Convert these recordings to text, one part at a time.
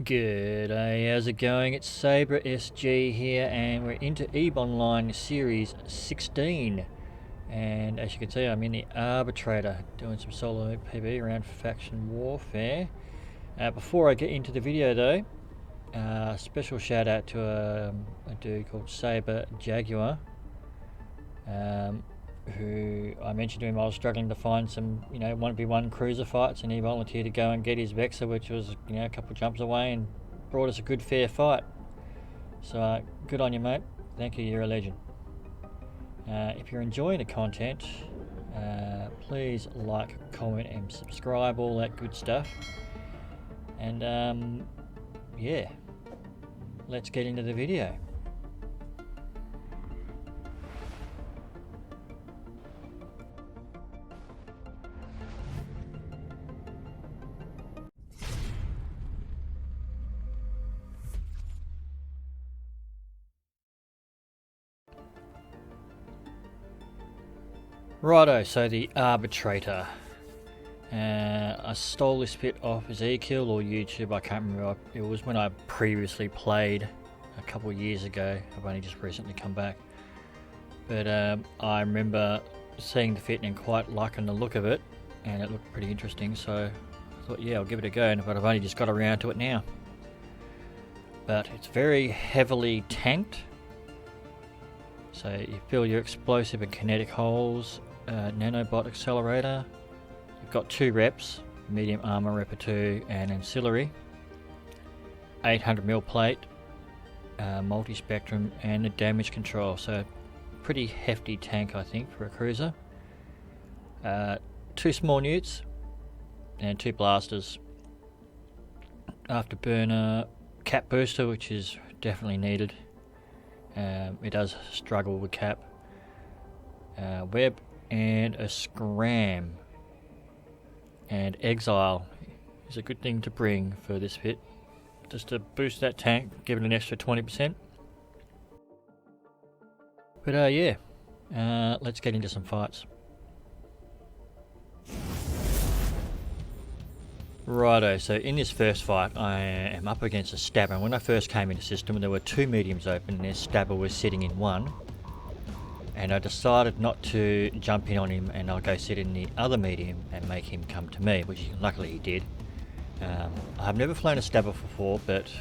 G'day, how's it going? It's Sabre SG here, and we're into EVE Online Series 16. And as you can see, I'm in the Arbitrator doing some solo PvP around faction warfare. Before I get into the video though, special shout out to a dude called Sabre Jaguar, who I mentioned to him I was struggling to find some, 1v1 cruiser fights, and he volunteered to go and get his Vexor, which was, a couple of jumps away, and brought us a good fair fight. So good on you, mate. Thank you, you're a legend. If you're enjoying the content, please like, comment and subscribe, all that good stuff. And yeah, let's get into the video. Righto, so the Arbitrator. I stole this bit off Ezekiel or YouTube, I can't remember. It was when I previously played a couple of years ago. I've only just recently come back. But I remember seeing the fit and quite liking the look of it, and it looked pretty interesting, so I thought, yeah, I'll give it a go, but I've only just got around to it now. But it's very heavily tanked. So you fill your explosive and kinetic holes, Nanobot Accelerator. You've got 2 reps, medium armor rep 2 and Ancillary. 800mm plate, Multispectrum and the damage control. So pretty hefty tank, I think, for a cruiser. 2 small newts and 2 blasters. Afterburner cap booster, which is definitely needed. It does struggle with cap. Web and a scram. And exile is a good thing to bring for this fit, just to boost that tank, give it an extra 20%. But yeah, let's get into some fights. Righto, so in this first fight I am up against a Stabber, and when I first came into the system there were 2 mediums open and this Stabber was sitting in one, and I decided not to jump in on him and I'll go sit in the other medium and make him come to me, which luckily he did. I've never flown a Stabber before, but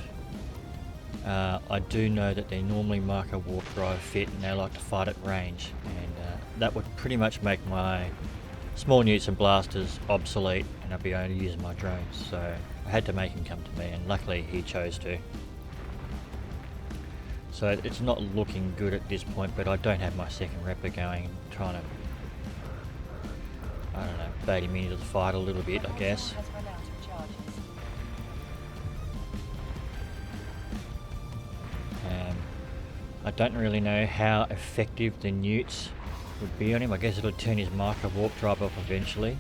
I do know that they normally mark a warp drive fit and they like to fight at range, and that would pretty much make my small newts and blasters obsolete, and I'll be only using my drones, so I had to make him come to me, and luckily he chose to. So it's not looking good at this point, but I don't have my second repper going. I'm trying to, I don't know, bait him into the fight a little bit, I guess. I don't really know how effective the newts would be on him. I guess it'll turn his marker warp drive off eventually,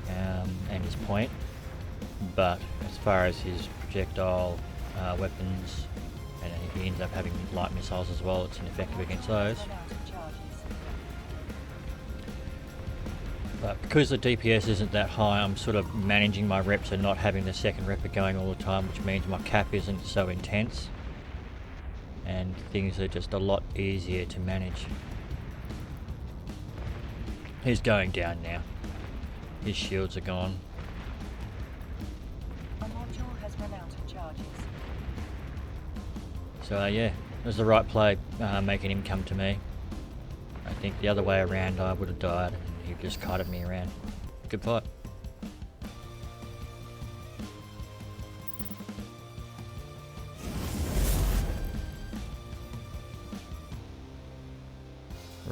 and his point. But as far as his projectile weapons, and he ends up having light missiles as well, it's ineffective against those. But because the DPS isn't that high, I'm sort of managing my reps and not having the second repper going all the time, which means my cap isn't so intense and things are just a lot easier to manage. He's going down now. His shields are gone. A module has run out of charges. So yeah, it was the right play, making him come to me. I think the other way around I would have died, and he just kited me around. Good fight.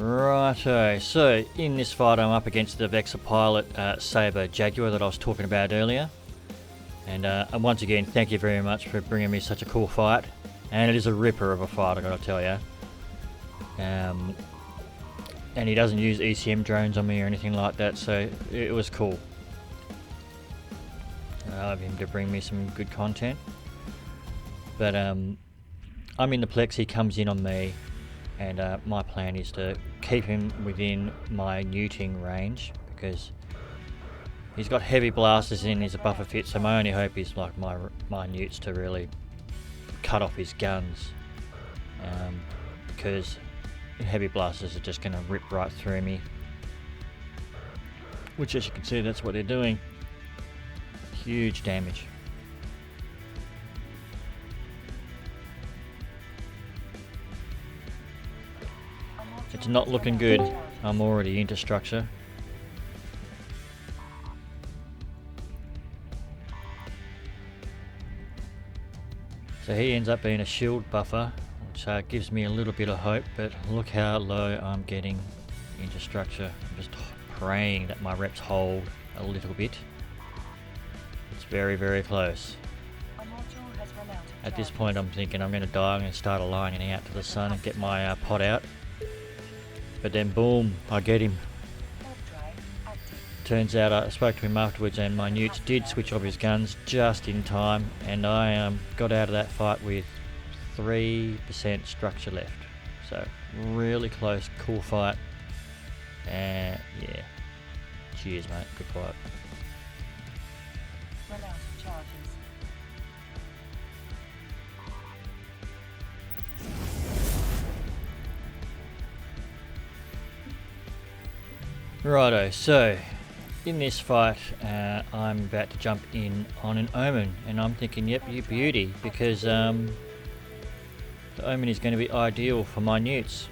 Righto, so in this fight I'm up against the Vexor pilot Sabre Jaguar that I was talking about earlier, and once again thank you very much for bringing me such a cool fight, and it is a ripper of a fight, I gotta tell you. And he doesn't use ECM drones on me or anything like that, so it was cool of him to bring me some good content. But I'm in the Plex, he comes in on me, and my plan is to keep him within my neuting range, because He's got heavy blasters in his buffer fit, so my only hope is like my newts to really cut off his guns, because heavy blasters are just going to rip right through me, which, as you can see, that's what they're doing. Huge damage. It's not looking good. I'm already into structure. So he ends up being a shield buffer, which gives me a little bit of hope, but look how low I'm getting into structure. I'm just praying that my reps hold a little bit. It's very, very close. At this point I'm thinking I'm going to die. I'm going to start aligning out to the sun and get my pot out. But then boom, I get him. Turns out I spoke to him afterwards and my newts did switch off his guns just in time, and I got out of that fight with 3% structure left. So really close, cool fight, and yeah, cheers mate, good fight. Run out of charges. Righto, so in this fight I'm about to jump in on an Omen, and I'm thinking, yep, you beauty, because the Omen is going to be ideal for my newts.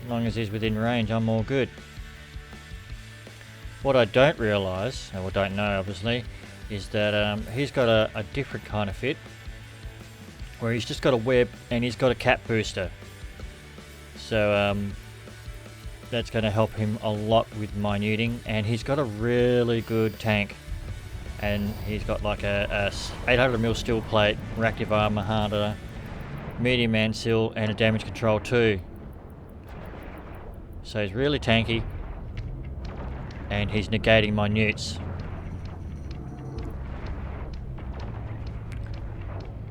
As long as he's within range, I'm all good. What I don't realise, or don't know obviously, is that he's got a different kind of fit, where he's just got a web and he's got a cap booster. So that's going to help him a lot with my neuting, and he's got a really good tank, and he's got like a 800mm steel plate, reactive armor harder, medium ancil, and a damage control too. So he's really tanky, and he's negating my newts.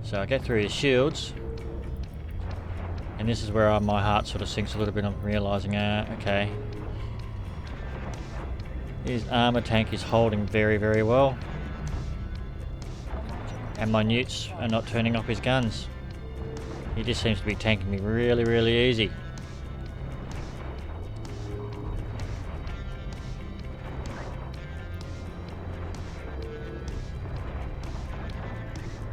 So I get through his shields, and this is where my heart sort of sinks a little bit. I'm realising, okay, his armour tank is holding very, very well, and my newts are not turning off his guns. He just seems to be tanking me really, really easy.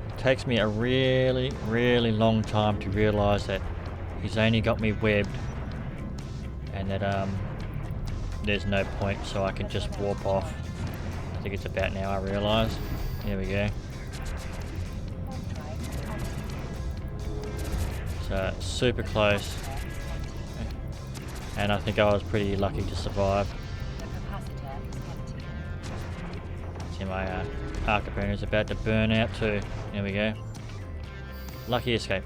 It takes me a really, really long time to realise that he's only got me webbed, and that there's no point, so I can just warp off. I think it's about now I realise. There we go. So super close, and I think I was pretty lucky to survive. The capacitor is empty. See, my Afterburner is about to burn out too. There we go. Lucky escape.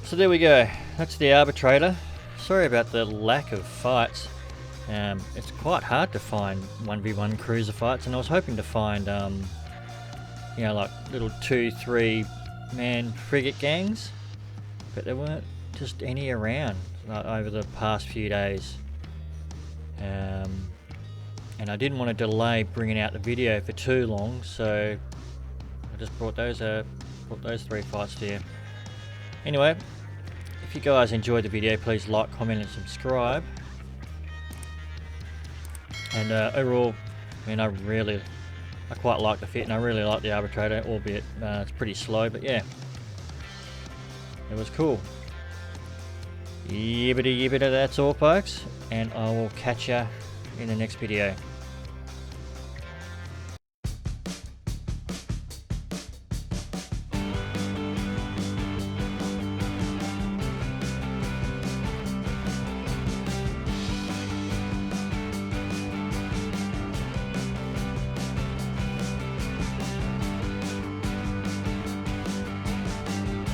So there we go. That's the Arbitrator. Sorry about the lack of fights. It's quite hard to find 1v1 cruiser fights, and I was hoping to find, you know, like little 2-3 man frigate gangs, but there weren't just any around over the past few days. And I didn't want to delay bringing out the video for too long, so I just brought those 3 fights to you. Anyway, if you guys enjoyed the video, please like, comment and subscribe. And overall, I mean, I quite like the fit, and I really like the Arbitrator, albeit it's pretty slow, but yeah, it was cool. Yibbity yibbity, that's all folks, and I will catch ya in the next video.